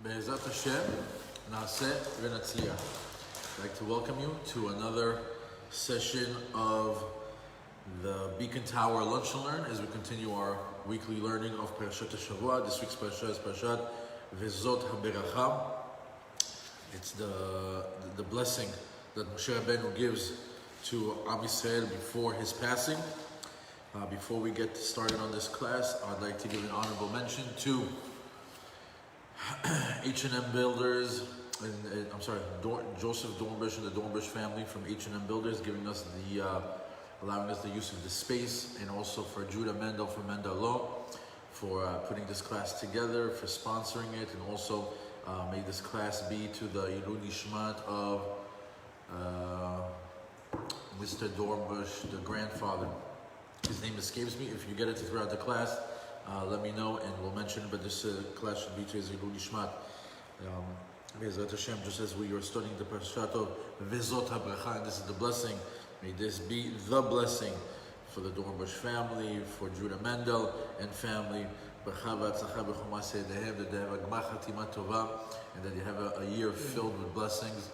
Be'ezrat Hashem, Naaseh v'Natzliach. I'd like to welcome you to another session of the Beacon Tower Lunch and Learn as we continue our weekly learning of Parashat Shavua. This week's Parashat is Parashat Vezot Habaracha. It's the blessing that Moshe Rabbeinu gives to Am Yisrael before his passing. Before we get started on this class, I'd like to give an honorable mention to H&M Builders, Joseph Dornbush and the Dornbush family from H&M Builders, giving us allowing us the use of the space, and also for Judah Mendel from Mendel Law for putting this class together, for sponsoring it, and also made this class be to the Ilui Nishmat of Mr. Dornbush, the grandfather. His name escapes me. If you get it throughout the class, let me know and we'll mention it, but this class should be to his Ilui Nishmat. Be'ezrat Hashem, just as we are studying the Parashat of Vezot HaBracha, and this is the blessing, may this be the blessing for the Dornbush family, for Judah Mendel and family, Bracha v'atzlacha b'chol ma'aseh yedeihem, that they have a gmar chatima tova, and that they have a year filled with blessings,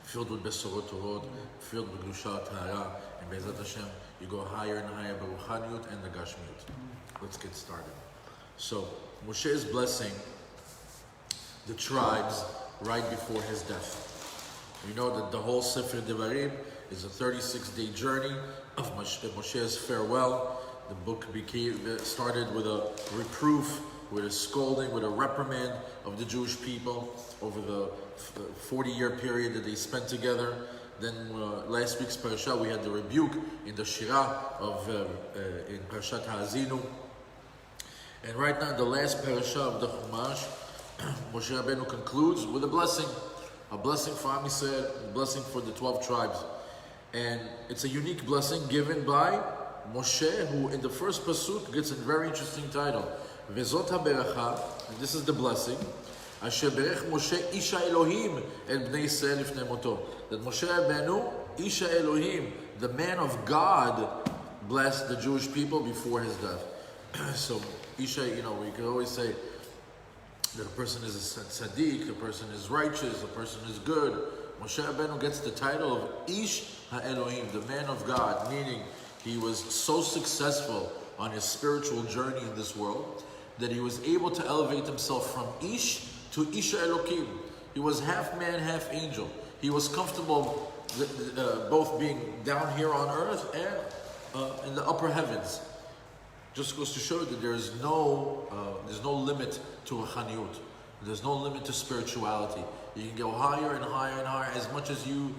filled with besorot torot, filled with gdusha tahara, and Be'ezrat Hashem, you go higher and higher b'ruchaniyut and the gashmiyut. Let's get started. So, Moshe is blessing the tribes right before his death. We know that the whole Sefer Devarim is a 36-day journey of Moshe's farewell. The book started with a reproof, with a scolding, with a reprimand of the Jewish people over the 40-year period that they spent together. Then last week's parasha, we had the rebuke in the Shirah of in Parashat Ha'azinu. And right now, the last parasha of the Chumash, Moshe Rabbeinu concludes with a blessing for Am Yisrael, a blessing for the 12 tribes. And it's a unique blessing given by Moshe, who in the first pasuk gets a very interesting title. Vezot HaBeracha, and this is the blessing. Asher berech Moshe Isha Elohim el bnei Yisrael lifnei moto. That Moshe Rabbeinu, Isha Elohim, the man of God, blessed the Jewish people before his death. So, Isha, we could always say that a person is a tzaddik, a person is righteous, a person is good. Moshe Rabbeinu gets the title of Ish HaElohim, the man of God, meaning he was so successful on his spiritual journey in this world that he was able to elevate himself from Ish to Isha Elokim. He was half man, half angel. He was comfortable both being down here on earth and in the upper heavens. Just goes to show that there's no limit to a chaniyut. There's no limit to spirituality. You can go higher and higher and higher as much as you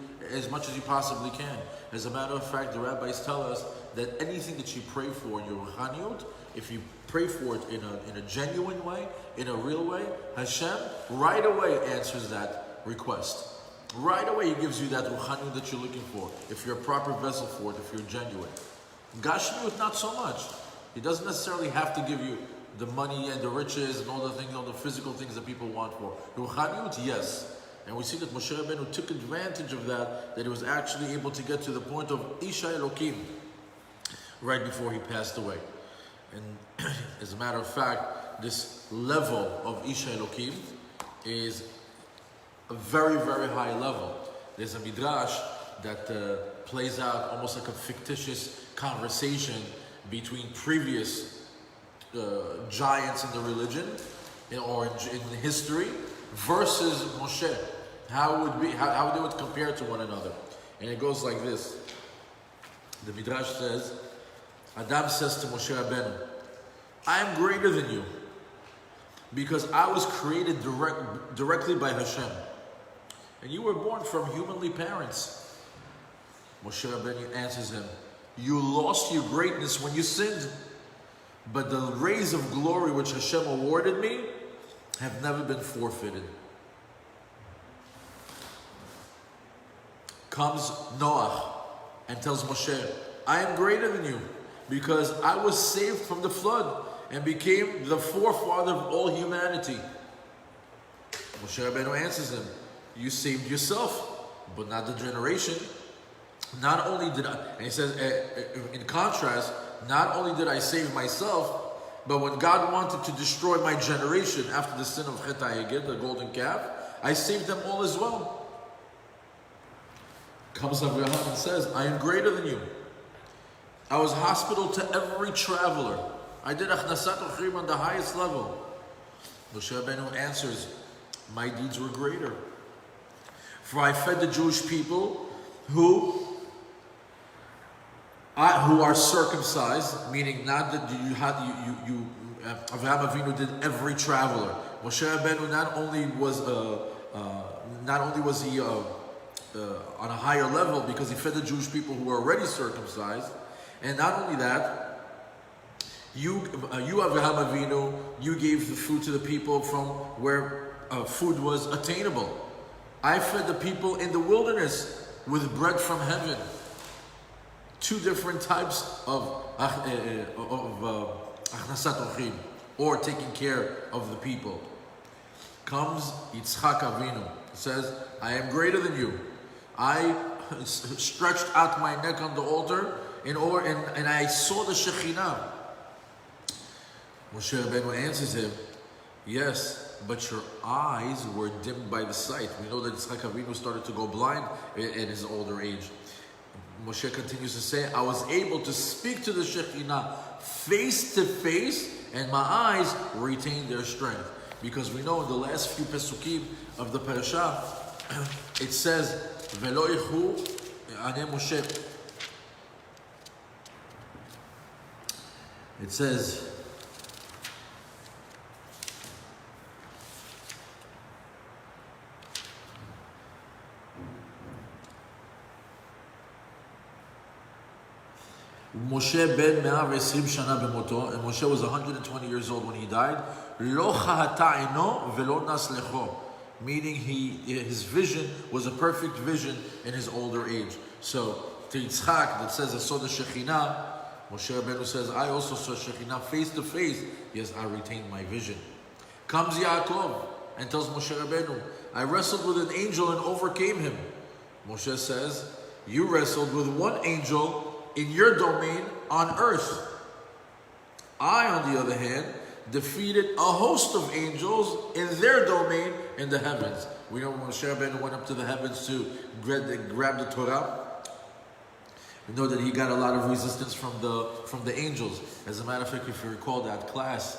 possibly can. As a matter of fact, the rabbis tell us that anything that you pray for in your chaniyut, if you pray for it in a genuine way, in a real way, Hashem right away answers that request. Right away He gives you that ruchaniyut that you're looking for, if you're a proper vessel for it, if you're genuine. Gashmiyut, not so much. He doesn't necessarily have to give you the money and the riches and all the things, all the physical things that people want for. Ruchaniyut, yes. And we see that Moshe Rabbeinu took advantage of that he was actually able to get to the point of Isha Elokim right before he passed away. And as a matter of fact, this level of Isha Elokim is a very, very high level. There's a midrash that plays out almost like a fictitious conversation between previous giants in the religion or in history versus Moshe. How they would compare to one another. And it goes like this. The midrash says, Adam says to Moshe Rabbeinu, I am greater than you because I was created directly by Hashem. And you were born from humanly parents. Moshe Rabbeinu answers him, you lost your greatness when you sinned, but the rays of glory which Hashem awarded me have never been forfeited. Comes Noach and tells Moshe, I am greater than you because I was saved from the flood and became the forefather of all humanity. Moshe Rabbeinu answers him, you saved yourself, but not the generation. Not only did I, and he says, in contrast, not only did I save myself, But when God wanted to destroy my generation after the sin of Chet HaYeged, the golden calf, I saved them all as well. Comes Avraham and says, I am greater than you. I was hospital to every traveler. I did Achnasat Ochrim on the highest level. Moshe Rabbeinu answers, my deeds were greater. For I fed the Jewish people who are circumcised, meaning not that Avraham Avinu did every traveler. Moshe Rabbeinu not only was he on a higher level because he fed the Jewish people who were already circumcised, and not only that, you Avraham Avinu, you gave the food to the people from where food was attainable. I fed the people in the wilderness with bread from heaven. Two different types of achnasat ochim, or taking care of the people. Comes Yitzchak Avinu, says, I am greater than you. I stretched out my neck on the altar and I saw the Shekhinah. Moshe Rabbeinu answers him, yes, but your eyes were dimmed by the sight. We know that Yitzchak Avinu started to go blind in his older age. Moshe continues to say, I was able to speak to the Shekhinah face to face, and my eyes retained their strength. Because we know in the last few Pesukim of the Parashat, it says, Velo yichu ane Moshe. It says, Moshe ben 120 shana b'moto, and Moshe was 120 years old when he died. Lo chahata ino velo nas lecho, meaning his vision was a perfect vision in his older age. So to Yitzchak that says I saw the Shekhinah, Moshe Rabbeinu says I also saw Shekhinah face to face. Yes, I retained my vision. Comes Yaakov and tells Moshe Rabbeinu, I wrestled with an angel and overcame him. Moshe says, you wrestled with one angel in your domain on earth. I, on the other hand, defeated a host of angels in their domain in the heavens. We know when Moshe Rabbeinu went up to the heavens to grab the Torah, we know that he got a lot of resistance from the angels. As a matter of fact, if you recall that class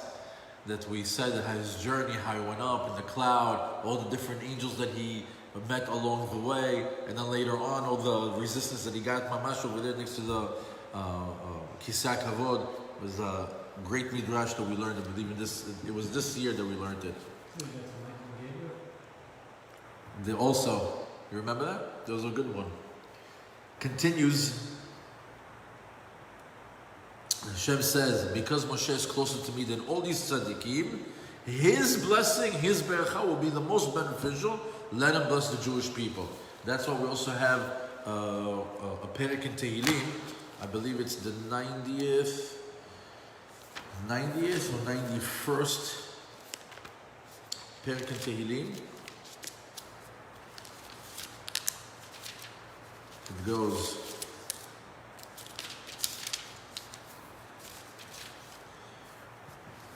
that we said that his journey, how he went up in the cloud, all the different angels that he met along the way, and then later on all the resistance that he got mamash over there next to the Kisei Kavod was a great midrash that we learned. I believe it was this year that we learned it. Also, you remember that? That was a good one. Continues. Hashem says, because Moshe is closer to me than all these tzaddikim, his blessing, his beracha will be the most beneficial. Let him bless the Jewish people. That's why we also have a perek in Tehillim. I believe it's the 90th or 91st perek in Tehillim. It goes,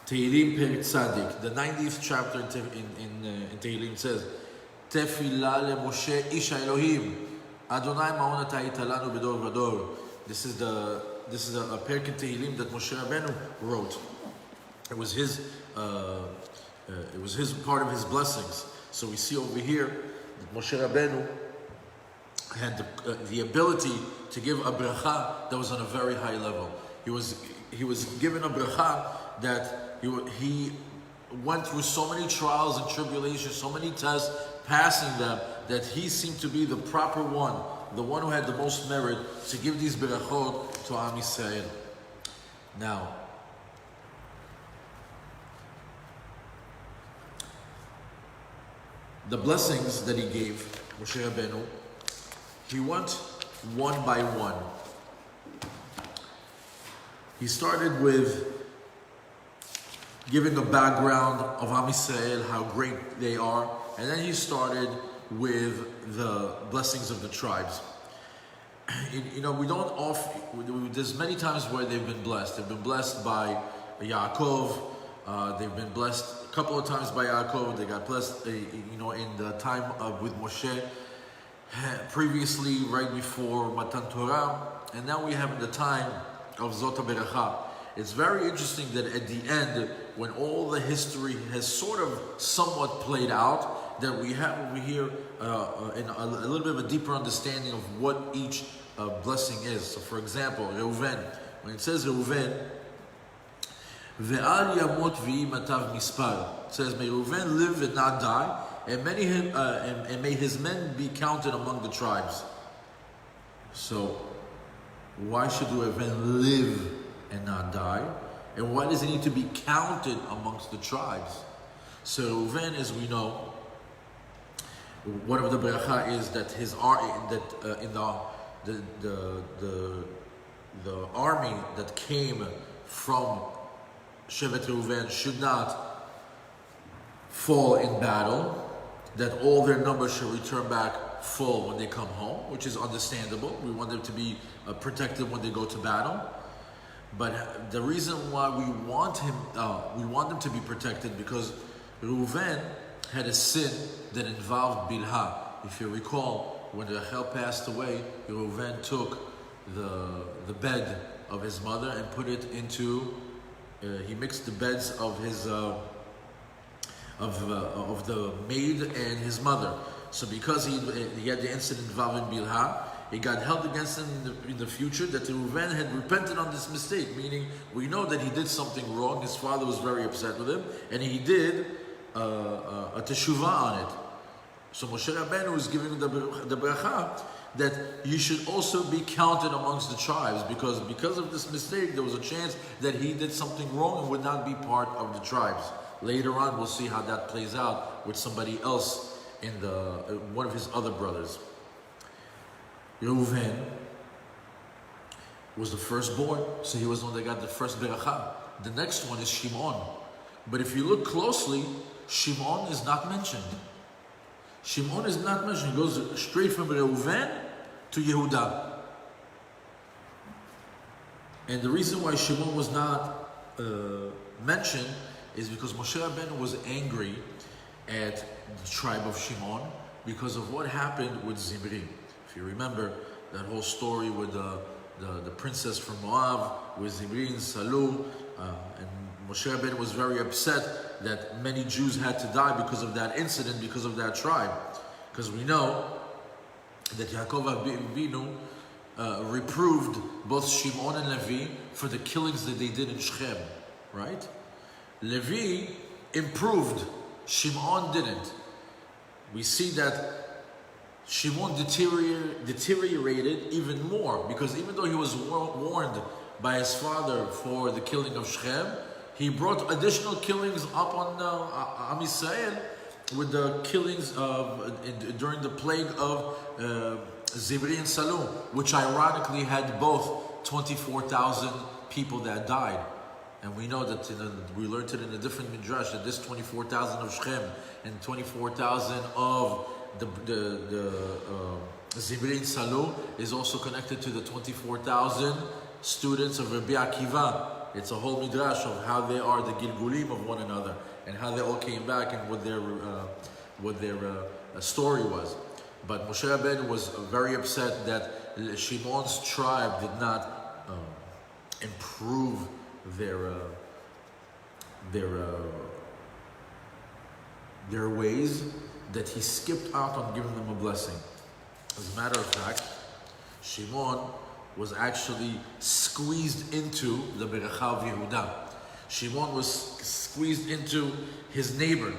Tehillim Perek Tzadik, the 90th chapter in Tehillim says, Tefillah leMoshe ish Elohim, Adonai ma'on ata hita lanu b'dor v'dor. This is a perek in Tehillim that Moshe Rabbeinu wrote. It was his part of his blessings. So we see over here that Moshe Rabbeinu had the ability to give a bracha that was on a very high level. He was given a bracha that he went through so many trials and tribulations, so many tests, passing them, that he seemed to be the proper one, the one who had the most merit to give these berachot to Am Yisrael. Now, the blessings that he gave Moshe Rabbeinu, he went one by one. He started with giving a background of Am Yisrael, how great they are, and then he started with the blessings of the tribes. We don't often, there's many times where they've been blessed. They've been blessed by Yaakov. They've been blessed a couple of times by Yaakov. They got blessed, in the time with Moshe, previously, right before Matan Torah, and now we have the time of Zot HaBeracha. It's very interesting that at the end, when all the history has sort of somewhat played out, that we have over here a little bit of a deeper understanding of what each blessing is. So, for example, Reuven, when it says Reuven, Ve'al yamot v'imatav mispar, it says, may Reuven live and not die, and may his men be counted among the tribes. So, why should Reuven live and not die? And why does he need to be counted amongst the tribes? So Reuven, as we know, one of the bracha is that the army that came from Shevet Reuven should not fall in battle, that all their numbers should return back full when they come home, which is understandable. We want them to be protected when they go to battle. But the reason why we want them to be protected, because Reuven had a sin that involved Bilha. If you recall, when Rachel passed away, Reuven took the bed of his mother and put it into. He mixed the beds of his of the maid and his mother. So because he had the incident involving Bilha, it got held against him in the future that Reuven had repented on this mistake, meaning we know that he did something wrong. His father was very upset with him, and he did a teshuvah on it. So Moshe Rabbeinu was giving him the bracha that you should also be counted amongst the tribes, because of this mistake, there was a chance that he did something wrong and would not be part of the tribes. Later on, we'll see how that plays out with somebody else in one of his other brothers. Reuven was the firstborn, so he was the one that got the first beracha. The next one is Shimon. But if you look closely, Shimon is not mentioned. Shimon is not mentioned. It goes straight from Reuven to Yehuda. And the reason why Shimon was not mentioned is because Moshe Rabbeinu was angry at the tribe of Shimon because of what happened with Zimri. If you remember that whole story with the princess from Moab, with Zimri and Salu, and Moshe Rabbeinu was very upset that many Jews had to die because of that incident, because of that tribe. Because we know that Yaakov Avinu reproved both Shimon and Levi for the killings that they did in Shechem, right? Levi improved, Shimon didn't. We see that Shimon deteriorated even more, because even though he was warned by his father for the killing of Shechem, he brought additional killings up on Am Yisrael with the killings during the plague of Zimri and Salu, which ironically had both 24,000 people that died. And we know that we learned it in a different midrash that this 24,000 of Shechem and 24,000 of the Zimri and Salu is also connected to the 24,000 students of Rabbi Akiva. It's a whole midrash of how they are the Gilgulim of one another and how they all came back and what their story was. But Moshe Rabbeinu was very upset that Shimon's tribe did not improve their ways, that he skipped out on giving them a blessing. As a matter of fact, Shimon was actually squeezed into the Beracha of Yehuda. Shimon was squeezed into his neighbor.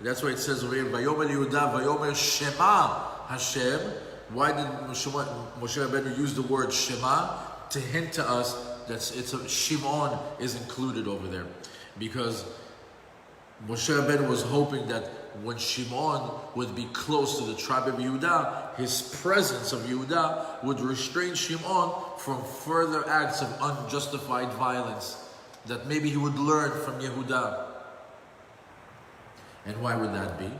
That's why it says over here, Vayomer Yehuda, Vayomer Shema Hashem. Why did Moshe Rabbeinu use the word Shema? To hint to us that Shimon is included over there. Because Moshe Rabbeinu was hoping that when Shimon would be close to the tribe of Yehuda, his presence of Yehuda would restrain Shimon from further acts of unjustified violence, that maybe he would learn from Yehuda. And why would that be?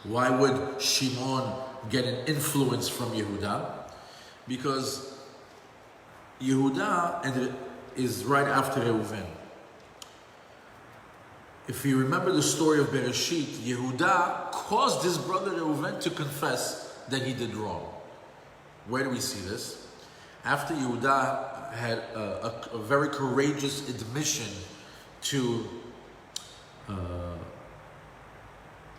Why would Shimon get an influence from Yehuda? Because Yehuda is right after Reuven. If you remember the story of Bereshit, Yehuda caused his brother Reuven to confess that he did wrong. Where do we see this? After Yehuda had a very courageous admission to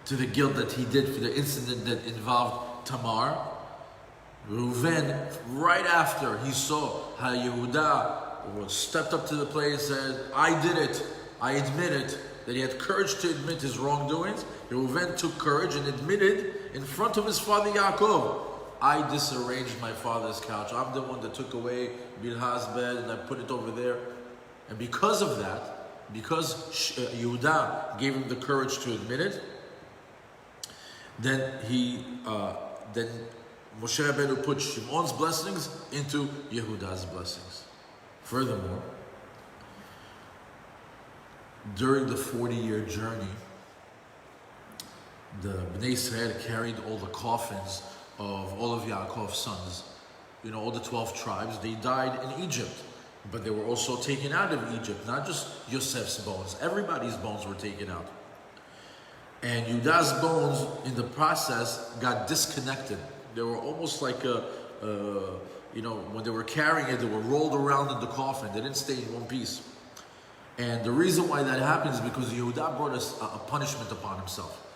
the guilt that he did for the incident that involved Tamar, Reuven, right after he saw how Yehuda stepped up to the plate and said, I did it, I admit it, that he had courage to admit his wrongdoings, Reuven took courage and admitted in front of his father Yaakov, I disarranged my father's couch. I'm the one that took away Bilhah's bed and I put it over there. And because of that, because Yehuda gave him the courage to admit it, then Moshe Rabbeinu put Shimon's blessings into Yehuda's blessings. Furthermore, during the 40-year journey, the Bnei Israel carried all the coffins of all of Yaakov's sons. You know, all the 12 tribes, they died in Egypt. But they were also taken out of Egypt, not just Yosef's bones. Everybody's bones were taken out. And Yehuda's bones, in the process, got disconnected. They were almost like when they were carrying it, they were rolled around in the coffin. They didn't stay in one piece. And the reason why that happens is because Yehuda brought a punishment upon himself.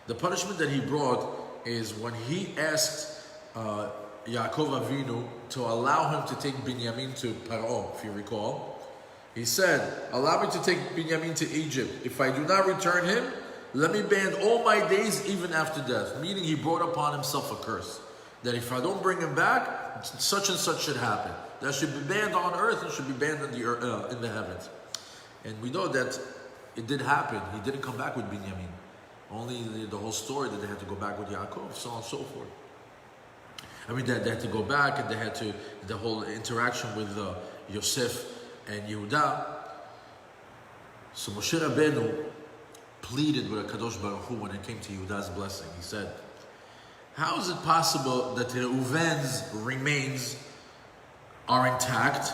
The punishment that he brought is when he asked Yaakov Avinu to allow him to take Binyamin to Paro, if you recall. He said, allow me to take Binyamin to Egypt. If I do not return him, let me band all my days even after death. Meaning he brought upon himself a curse. That if I don't bring him back, such and such should happen. That should be banned on earth and should be banned in the heavens. And we know that it did happen. He didn't come back with Binyamin. Only the whole story that they had to go back with Yaakov, so on and so forth. I mean, they had to go back and they had to, the whole interaction with Yosef and Yehuda. So Moshe Rabbeinu pleaded with HaKadosh Baruch Hu when it came to Yehuda's blessing. He said, how is it possible that Reuven's remains are intact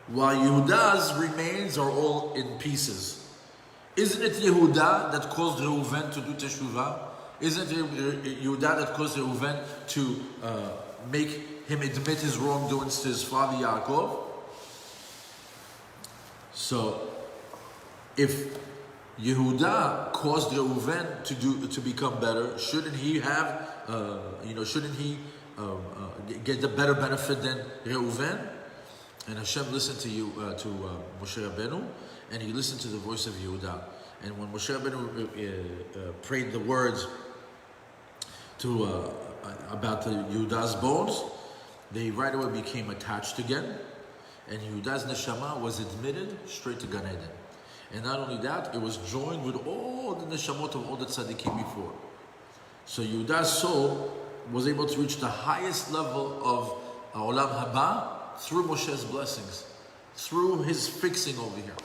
while Yehuda's remains are all in pieces? Isn't it Yehuda that caused Reuven to do teshuvah? Isn't it Yehuda that caused Reuven to make him admit his wrongdoings to his father Yaakov? So, if Yehuda caused Reuven to become better, shouldn't he have, get the better benefit than Reuven? And Hashem listened to Moshe Rabbeinu, and he listened to the voice of Yehuda. And when Moshe Rabbeinu prayed the words about the Yehuda's bones, they right away became attached again, and Yehuda's neshama was admitted straight to Gan Eden. And not only that, it was joined with all the neshamot of all the tzaddikim before. So Yehuda's soul was able to reach the highest level of Olam Haba through Moshe's blessings, through his fixing over here.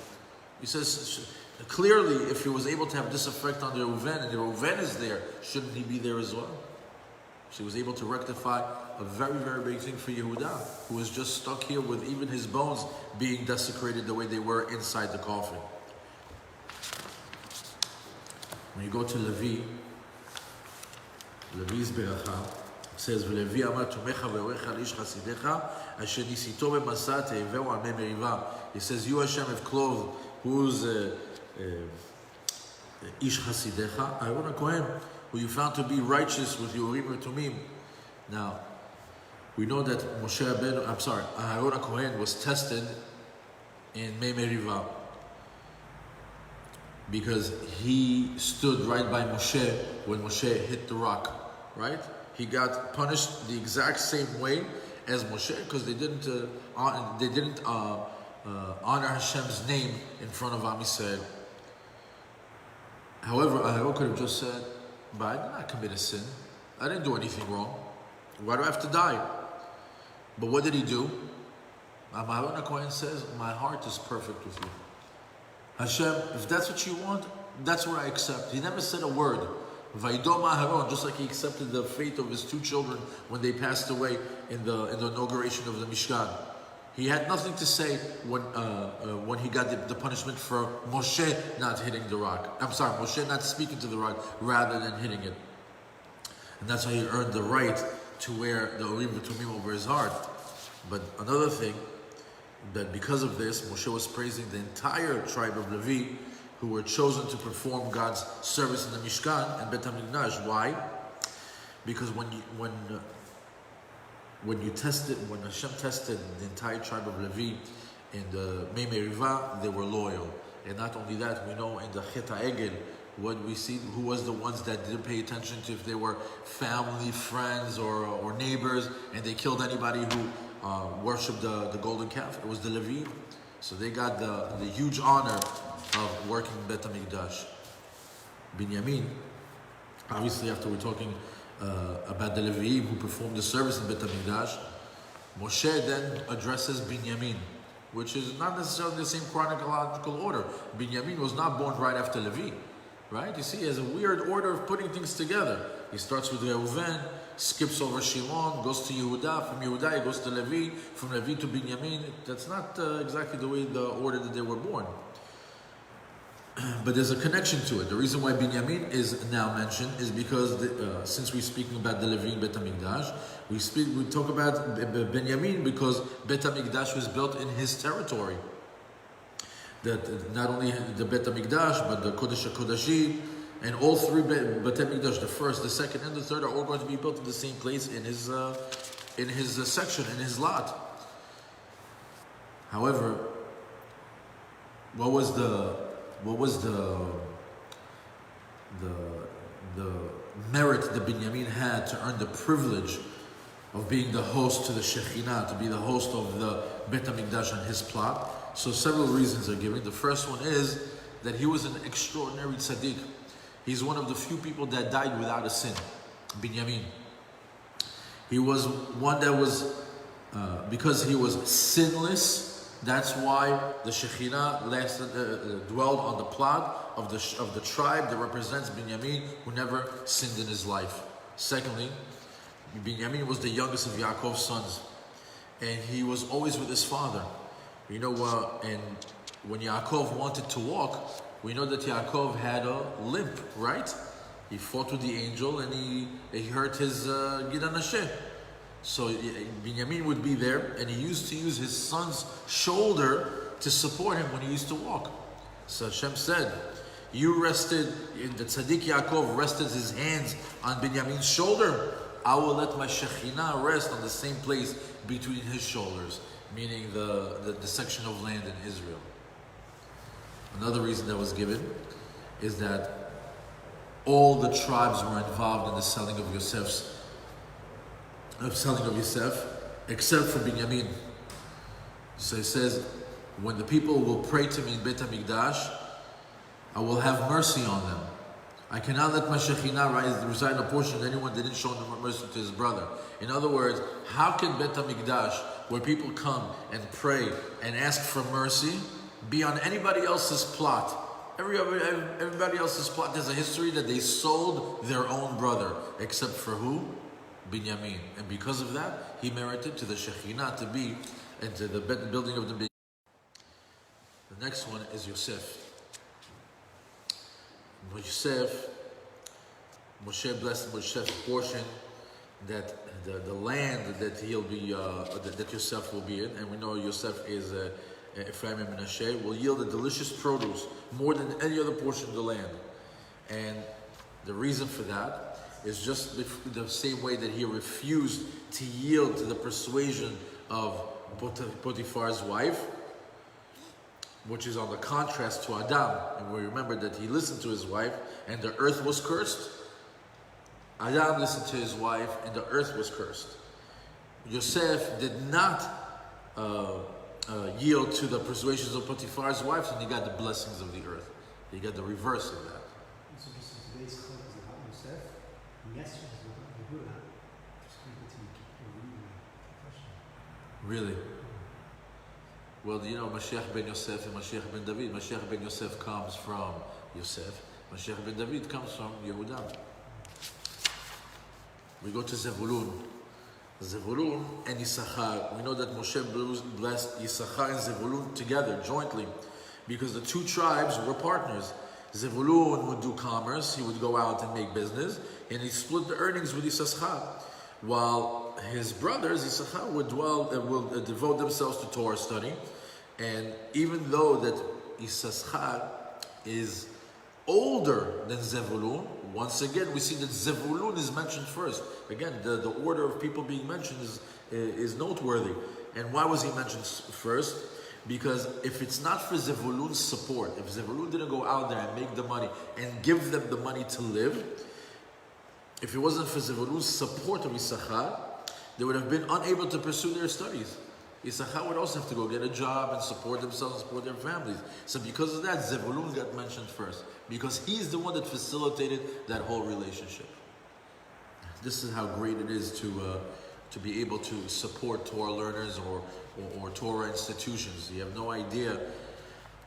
He says, clearly, if he was able to have this effect on the Reuven, and the Reuven is there, shouldn't he be there as well? So he was able to rectify a very, very big thing for Yehuda, who was just stuck here with even his bones being desecrated the way they were inside the coffin. When you go to Levi's Beracha, it says, "V'Levi amar tomecha ve'orecha lish chasidecha, asher nisito b'masa te'eveu amei meriva." He says, "You Hashem have clothed who's ish chasidecha, Aaron HaKohen, who you found to be righteous with your Urim and Tumim." Now, we know that Aaron HaKohen was tested in Mei Meriva because he stood right by Moshe when Moshe hit the rock, right? He got punished the exact same way as Moshe because they didn't honor Hashem's name in front of Am Yisrael. However, Aaron could have just said, "But I did not commit a sin. I didn't do anything wrong. Why do I have to die?" But what did he do? Aaron HaKohen says, "My heart is perfect with you. Hashem, if that's what you want, that's what I accept." He never said a word. Vaidom Aharon, just like he accepted the fate of his two children when they passed away in the inauguration of the Mishkan. He had nothing to say when he got the punishment for Moshe not hitting the rock. I'm sorry, Moshe not speaking to the rock rather than hitting it. And that's how he earned the right to wear the Urim V'Tumim over his heart. But another thing, that because of this, Moshe was praising the entire tribe of Levi, who were chosen to perform God's service in the Mishkan and Bet HaMikdash. Why? Because when Hashem tested the entire tribe of Levi in the Mei Merivah, they were loyal. And not only that, we know in the Chet HaEgel, what we see, who was the ones that didn't pay attention to if they were family, friends, or neighbors, and they killed anybody who worshipped the golden calf. It was the Levi. So they got the huge honor of working Bet HaMikdash. Binyamin, obviously after we're talking about the Leviim who performed the service in Bet HaMikdash, Moshe then addresses Binyamin, which is not necessarily the same chronological order. Binyamin was not born right after Levi, right? You see, he has a weird order of putting things together. He starts with Reuven, skips over Shimon, goes to Yehuda, from Yehuda he goes to Levi, from Levi to Binyamin. That's not exactly the way the order that they were born. But there's a connection to it. The reason why Binyamin is now mentioned is because since we're speaking about the Levi in Bet HaMikdash, we talk about Binyamin because Bet HaMikdash was built in his territory. That not only the Bet HaMikdash, but the Kodesh HaKodashim, and all three Bet HaMikdash, the first, the second, and the third, are all going to be built in the same place in his section, in his lot. However, what was the merit that Binyamin had to earn the privilege of being the host to the Shekhinah, to be the host of the Bet HaMikdash on his plot? So several reasons are given. The first one is that he was an extraordinary tzaddik. He's one of the few people that died without a sin, Binyamin. He was one that was, because he was sinless, that's why the Shekhinah dwelled on the plot of the tribe that represents Binyamin, who never sinned in his life. Secondly, Binyamin was the youngest of Yaakov's sons, and he was always with his father. You know, and when Yaakov wanted to walk, we know that Yaakov had a limp, right? He fought with the angel and he hurt his Gidan Hashem. So Binyamin would be there, and he used to use his son's shoulder to support him when he used to walk. So Hashem said, you rested, the Tzaddik Yaakov rested his hands on Binyamin's shoulder. I will let my Shekhinah rest on the same place between his shoulders, meaning the section of land in Israel. Another reason that was given is that all the tribes were involved in the selling of Yosef, except for Binyamin. So it says, when the people will pray to me in Bet HaMikdash, I will have mercy on them. I cannot let my Shekhinah reside in a portion of anyone that didn't show mercy to his brother. In other words, how can Bet HaMikdash, where people come and pray and ask for mercy, be on anybody else's plot? Everybody else's plot, there's a history that they sold their own brother, except for who? Binyamin. And because of that, he merited to the Shekhinah to be into the building of the big. The next one is Yosef. Moshe blessed Joseph's portion, that the land that he'll be, that Yosef will be in, and we know Yosef is Ephraim and Menashe, will yield a delicious produce more than any other portion of the land. And the reason for that is just the same way that he refused to yield to the persuasion of Potiphar's wife, which is on the contrast to Adam. And we remember that he listened to his wife and the earth was cursed. Adam listened to his wife and the earth was cursed. Yosef did not yield to the persuasions of Potiphar's wife, and he got the blessings of the earth. He got the reverse of that. So today's clip is about Yosef, and yesterday's about Yehuda. Just Really? Well, you know, Mashiach ben Yosef and Mashiach ben David. Mashiach ben Yosef comes from Yosef. Mashiach ben David comes from Yehuda. We go to Zevulun. Zevulun and Issachar. We know that Moshe blessed Issachar and Zevulun together, jointly, because the two tribes were partners. Zevulun would do commerce, he would go out and make business, and he split the earnings with Issachar. While his brothers, Issachar, would devote themselves to Torah study. And even though that Issachar is older than Zevulun, once again we see that Zevulun is mentioned first. Again, the order of people being mentioned is noteworthy. And why was he mentioned first? Because if it's not for Zevulun's support, if Zevulun didn't go out there and make the money and give them the money to live, if it wasn't for Zevulun's support of Issachar, they would have been unable to pursue their studies. Issachar would also have to go get a job and support themselves and support their families. So because of that, Zevulun got mentioned first, because he's the one that facilitated that whole relationship. This is how great it is to be able to support Torah learners or Torah institutions. You have no idea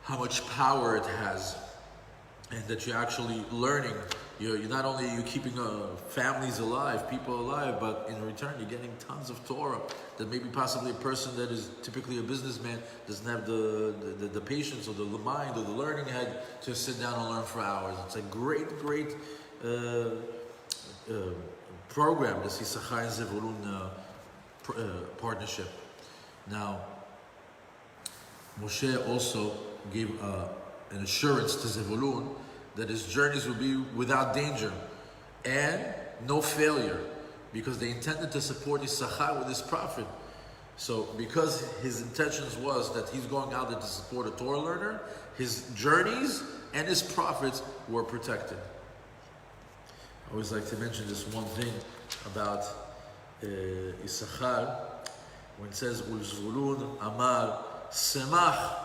how much power it has, and that you're actually learning. You're not only are you keeping families alive, people alive, but in return you're getting tons of Torah that maybe possibly a person that is typically a businessman doesn't have the patience or the mind or the learning head to sit down and learn for hours. It's a great program, this Issachar and Zevulun partnership. Now, Moshe also gave an assurance to Zevulun that his journeys would be without danger and no failure, because they intended to support Issachar with his profit. So because his intentions was that he's going out there to support a Torah learner, his journeys and his profits were protected. I always like to mention this one thing about Issachar, when it says Zevulun Amar Semach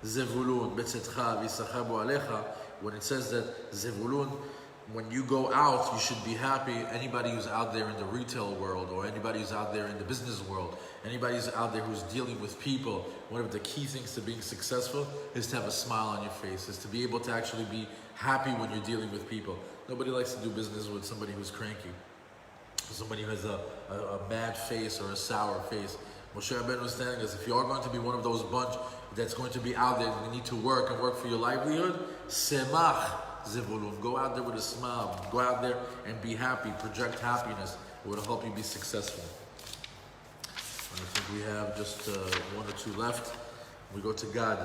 Zevulun Betzetcha V'Issachar Bo Alecha. When it says that Zevulun, when you go out, you should be happy. Anybody who's out there in the retail world, or anybody who's out there in the business world, anybody who's out there who's dealing with people, one of the key things to being successful is to have a smile on your face, is to be able to actually be happy when you're dealing with people. Nobody likes to do business with somebody who's cranky, somebody who has a mad face or a sour face. Moshe Rabbeinu was telling us, if you are going to be one of those bunch that's going to be out there and you need to work and work for your livelihood, Semach Zevulun. Go out there with a smile. Go out there and be happy. Project happiness. It will help you be successful. And I think we have just one or two left. We go to God.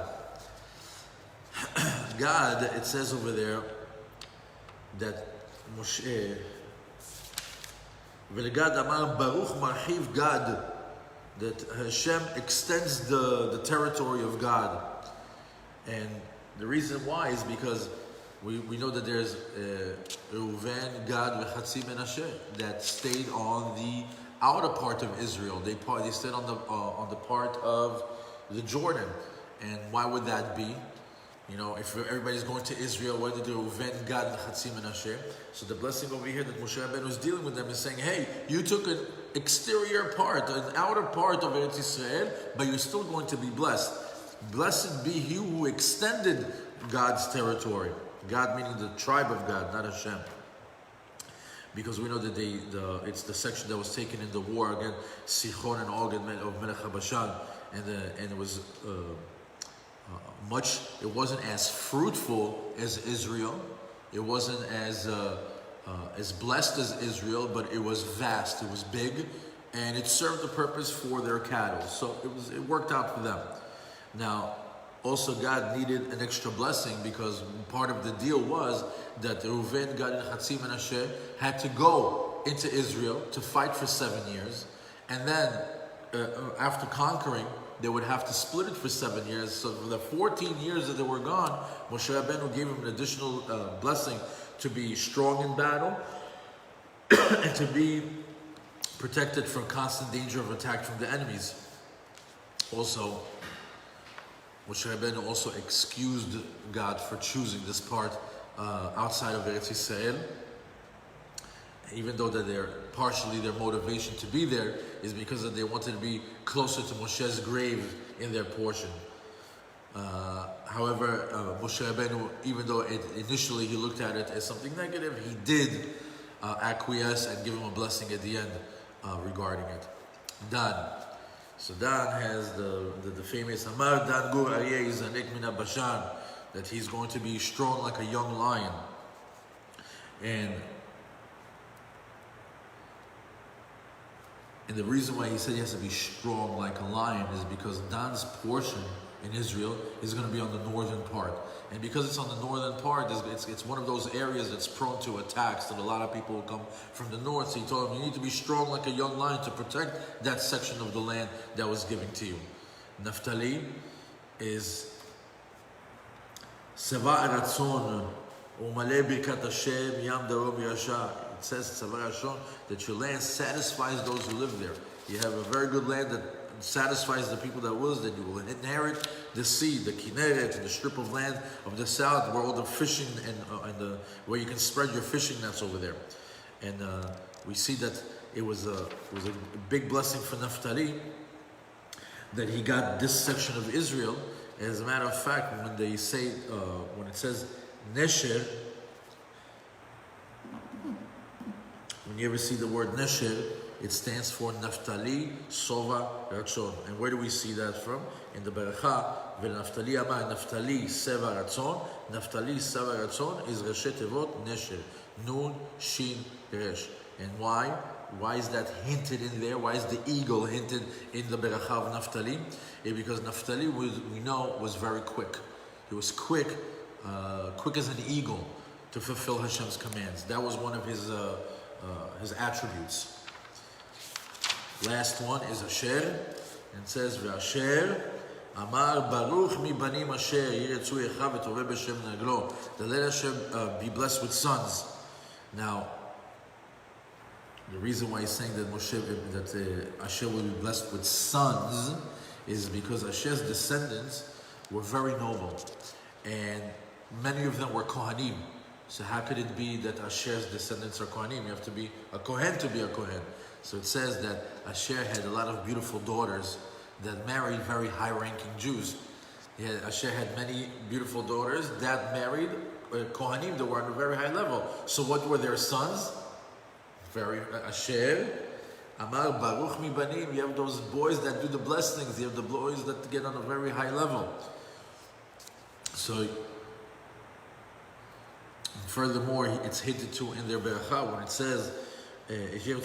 God, it says over there that Moshe, V'legad Amar Baruch Marchiv Gad, that Hashem extends the territory of God. And the reason why is because we know that there's Reuven, Gad, V'Chatzi Menashe that stayed on the outer part of Israel. They stayed on the part of the Jordan. And why would that be? You know, if everybody's going to Israel, why did the Reuven, Gad, V'Chatzi Menashe? So the blessing over here that Moshe Rabbeinu is dealing with them is saying, hey, you took an exterior part, an outer part of Eretz Yisrael, but you're still going to be blessed. Blessed be he who extended God's territory. God meaning the tribe of God, not Hashem. Because we know that it's the section that was taken in the war against Sichon and Og of Melech Habashan, and it was it wasn't as fruitful as Israel. It wasn't as blessed as Israel, but it was vast, it was big, and it served the purpose for their cattle. So it worked out for them. Now, also God needed an extra blessing, because part of the deal was that Reuven, Gad, and Chatzi Menashe had to go into Israel to fight for 7 years, and then after conquering, they would have to split it for 7 years. So for the 14 years that they were gone, Moshe Rabbeinu gave him an additional blessing to be strong in battle and to be protected from constant danger of attack from the enemies. Also, Moshe Rabbeinu also excused God for choosing this part outside of Eretz Yisrael, even though that partially their motivation to be there is because that they wanted to be closer to Moshe's grave in their portion. However, Moshe Rabbeinu, even though initially he looked at it as something negative, he did acquiesce and give him a blessing at the end regarding it. Dan. So Dan has the famous Amar Dan Gur Aryeh Zanek Mina Bashan, that he's going to be strong like a young lion. And the reason why he said he has to be strong like a lion is because Dan's portion in Israel is going to be on the northern part. And because it's on the northern part, it's one of those areas that's prone to attacks, that a lot of people will come from the north. So he told him, you need to be strong like a young lion to protect that section of the land that was given to you. Naphtali is Seva Ratzon Umale Birkat Hashem Yam Darom Yasha. It says that your land satisfies those who live there. You have a very good land that satisfies the people that was, that you will inherit the sea, the Kinneret, the strip of land of the south where all the fishing and where you can spread your fishing nets over there. And we see that it was a big blessing for Naphtali that he got this section of Israel. As a matter of fact, when they say, when it says Nesher, when you ever see the word Nesher, it stands for Naphtali Sova Ratzon. And where do we see that from? In the Baracha, V'Naftali Amar Naphtali Seva Ratzon. Naphtali Seva Ratzon is Reshet Tevot Nesher. Nun Shin Resh. And why? Why is that hinted in there? Why is the eagle hinted in the Baracha of Naphtali? Because Naphtali, we know, was very quick. He was quick as an eagle to fulfill Hashem's commands. That was one of his attributes. Last one is Asher, and it says V'Asher Amar Baruch Mi Banim Asher Yiretzu Echa V'Toveh B'Shem Naglo. That let Hashem be blessed with sons. Now, the reason why he's saying that Asher will be blessed with sons is because Asher's descendants were very noble, and many of them were Kohanim. So how could it be that Asher's descendants are Kohanim? You have to be a Kohen to be a Kohen. So it says that Asher had a lot of beautiful daughters that married very high-ranking Jews. Asher had many beautiful daughters that married Kohanim that were on a very high level. So what were their sons? Asher, Amar Baruch Mi Banim. You have those boys that do the blessings. You have the boys that get on a very high level. So furthermore, it's hinted to in their Beracha when it says, or here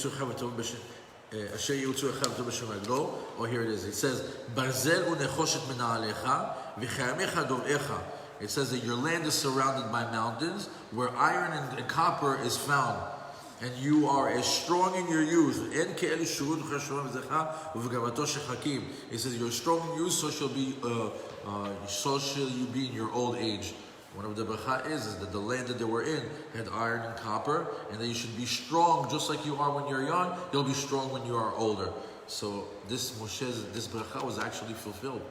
it is. It says, Barzel unechoshet mena'alecha v'chayamecha dov'echa. It says that your land is surrounded by mountains where iron and copper is found, and you are as strong in your youth. It says you're strong in youth, so shall you be in your old age. One of the bracha is that the land that they were in had iron and copper, and that you should be strong just like you are when you're young. You'll be strong when you are older. So this bracha was actually fulfilled.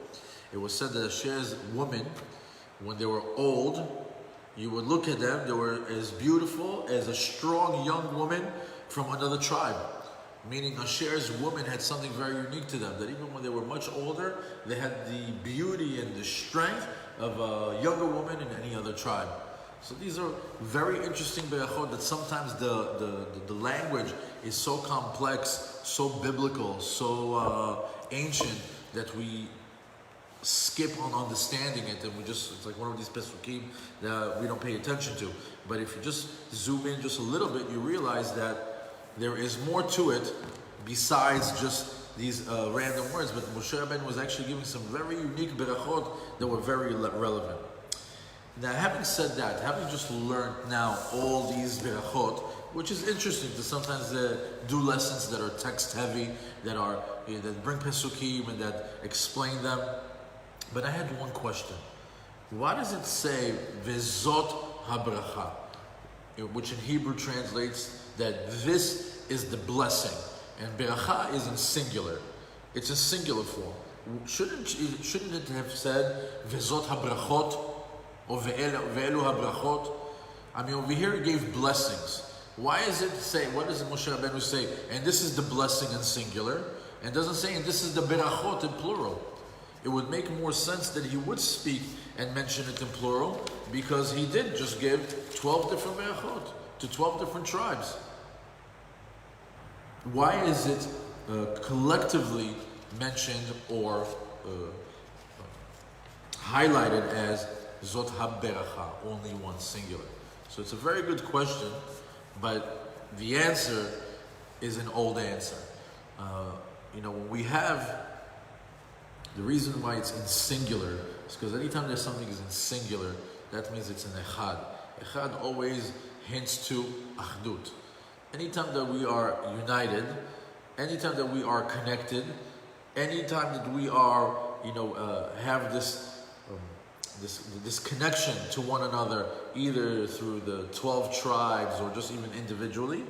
It was said that Asher's women, when they were old, you would look at them, they were as beautiful as a strong young woman from another tribe. Meaning Asher's women had something very unique to them, that even when they were much older, they had the beauty and the strength of a younger woman in any other tribe. So these are very interesting berachot that sometimes the language is so complex, so biblical, so ancient that we skip on understanding it, and it's like one of these pesukim that we don't pay attention to. But if you just zoom in just a little bit, you realize that there is more to it besides just these random words. But Moshe Rabbeinu was actually giving some very unique berachot that were very relevant. Now, having said that, having just learned now all these berachot, which is interesting to sometimes do lessons that are text heavy, that bring pesukim and that explain them. But I had one question. Why does it say Vezot Habaracha, which in Hebrew translates that this is the blessing, and Beracha is in singular. It's a singular form. Shouldn't it have said Vezot Habrachot or Ve'elu Habrachot? I mean, over here it gave blessings. Why does it say, what does Moshe Rabbeinu say, and this is the blessing in singular, and doesn't say, and this is the Berachot in plural? It would make more sense that he would speak and mention it in plural, because he did just give 12 different berachot to 12 different tribes. Why is it collectively mentioned or highlighted as Zot Habaracha, only one singular? So it's a very good question, but the answer is an old answer. When we have, the reason why it's in singular is because anytime there's something is in singular, that means it's in echad. Echad always hints to achdut. Anytime that we are united, anytime that we are connected, anytime that we are, have this connection to one another, either through the 12 tribes or just even individually,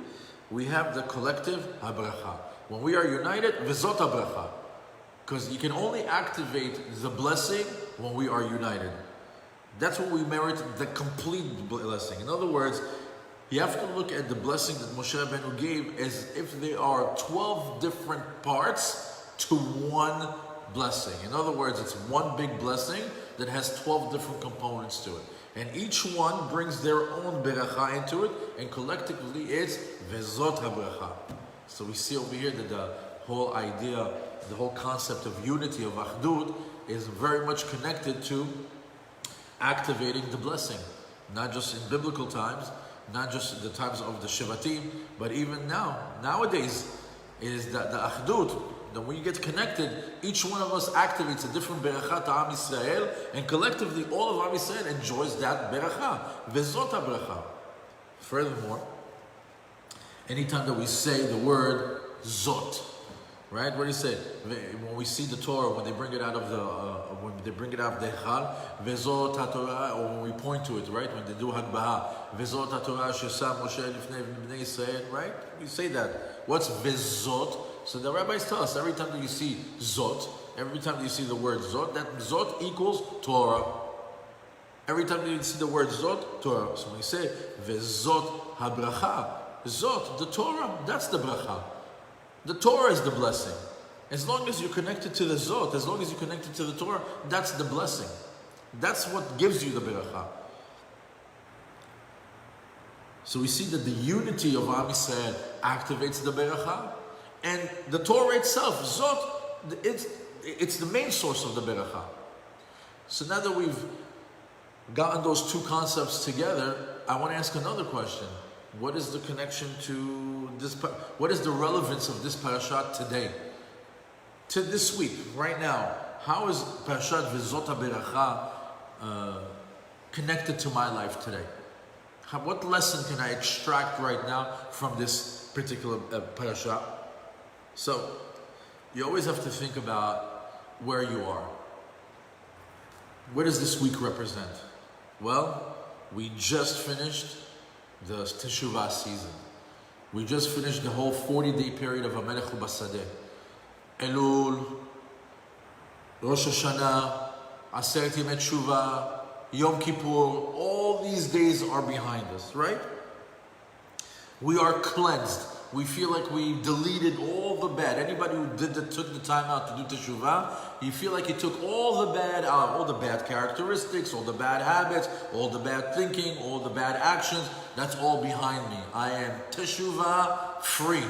we have the collective habracha. When we are united, v'zot habracha. Because you can only activate the blessing when we are united. That's when we merit the complete blessing. In other words, you have to look at the blessing that Moshe Rabbeinu gave as if there are 12 different parts to one blessing. In other words, it's one big blessing that has 12 different components to it. And each one brings their own beracha into it, and collectively it's vezot habracha. So we see over here that the whole idea, the whole concept of unity, of achdut, is very much connected to activating the blessing. Not just in biblical times, not just the times of the Shivatim, but even nowadays, is that the achdut, that when you get connected, each one of us activates a different beracha to Am Yisrael, and collectively all of Am Yisrael enjoys that beracha, vezot habracha. Furthermore, anytime that we say the word zot, right? What do you say? When we see the Torah, when they bring it out of the Echal, vezot haTorah, or when we point to it, right? When they do Hagbaha, vezot haTorah shesam Moshe lifnei bnei Yisrael, right? We say that. What's vezot? So the rabbis tell us every time that you see zot, every time that you see the word zot, that zot equals Torah. Every time that you see the word zot, Torah. So when you say vezot habracha, zot, the Torah, that's the bracha. The Torah is the blessing. As long as you're connected to the Zot, as long as you're connected to the Torah, that's the blessing. That's what gives you the beracha. So we see that the unity of Am Yisrael activates the beracha, and the Torah itself, Zot, it's the main source of the beracha. So now that we've gotten those two concepts together, I want to ask another question. What is the connection to this? What is the relevance of this parashat today? To this week, right now, how is Parashat V'zot HaBeracha connected to my life today? What lesson can I extract right now from this particular parashat? So, you always have to think about where you are. What does this week represent? Well, we just finished the Teshuvah season. We just finished the whole 40-day period of HaMelech U'Basadeh. Elul, Rosh Hashanah, Aseret Yemei Teshuvah, Yom Kippur, all these days are behind us, right? We are cleansed. We feel like we deleted all the bad. Anybody who took the time out to do Teshuvah, you feel like you took all the bad out, all the bad characteristics, all the bad habits, all the bad thinking, all the bad actions. That's all behind me. I am Teshuvah free.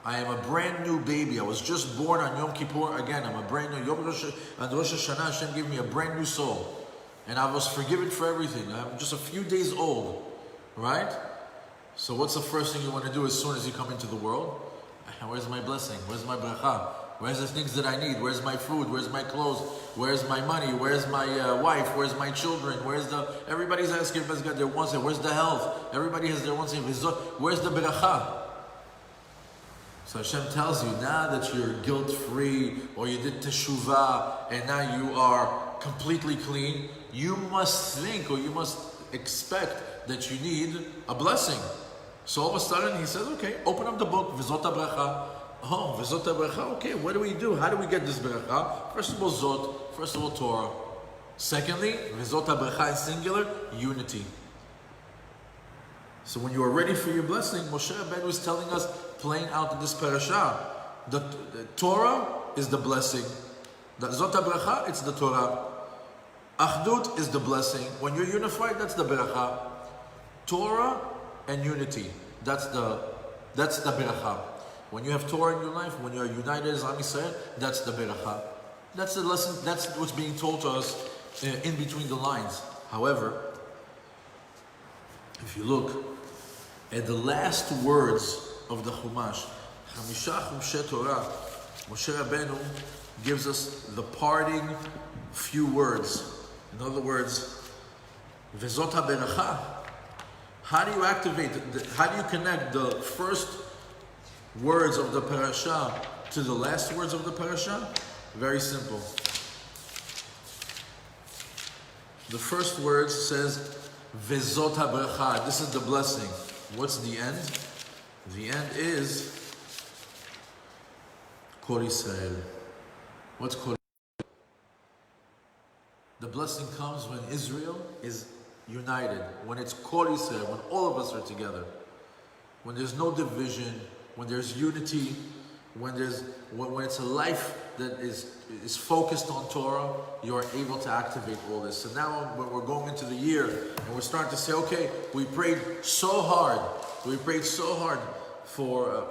I am a brand new baby. I was just born on Yom Kippur. Again, I'm a brand new. On Rosh Hashanah, Hashem gave me a brand new soul. And I was forgiven for everything. I'm just a few days old. Right? So what's the first thing you want to do as soon as you come into the world? Where's my blessing? Where's my bracha? Where's the things that I need? Where's my food? Where's my clothes? Where's my money? Where's my wife? Where's my children? Everybody's asking, everybody's got their one say, where's the health? Everybody has their one say, where's the bracha? So Hashem tells you, now that you're guilt-free, or you did teshuvah, and now you are completely clean, you must think, or you must expect that you need a blessing. So all of a sudden he says, okay, open up the book, V'zot HaBracha. Oh, V'zot HaBracha, okay, what do we do? How do we get this bracha? First of all, Zot. First of all, Torah. Secondly, V'zot HaBracha in singular, unity. So when you are ready for your blessing, Moshe Rabbeinu is telling us, playing out in this parasha, the Torah is the blessing. The Zot HaBracha, it's the Torah. Achdut is the blessing. When you're unified, that's the bracha. Torah and unity, that's the bracha. When you have Torah in your life, when you are united as Am Yisrael, that's the Beracha. That's the lesson, that's what's being told to us in between the lines. However, if you look at the last words of the Chumash, Chamisha Chumshe Torah, Moshe Rabbeinu gives us the parting few words. In other words, Vezot HaBeracha. How do you activate, how do you connect the first words of the parasha to the last words of the parasha? Very simple. The first word says, Vezot HaBeracha. This is the blessing. What's the end? The end is Kol Yisrael. What's Kol Yisrael? The blessing comes when Israel is united, when it's Kol Yisrael, when all of us are together, when there's no division, when there's unity, when it's a life that is focused on Torah, you are able to activate all this. So now when we're going into the year and we're starting to say, okay, we prayed so hard for,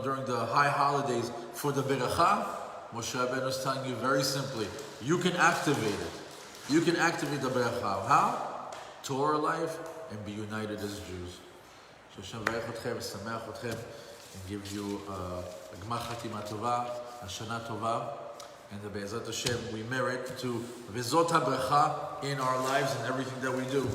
during the high holidays for the Beracha, Moshe Rabbeinu is telling you very simply, you can activate it. You can activate the Beracha. How? Torah life and be united as Jews. So Hashem v'ech otchem, v'sameach otchem, and give you a Gmar Chatima Tova, a Shana Tova, and the Be'ezat Hashem, we merit to Vezot HaBeracha in our lives and everything that we do.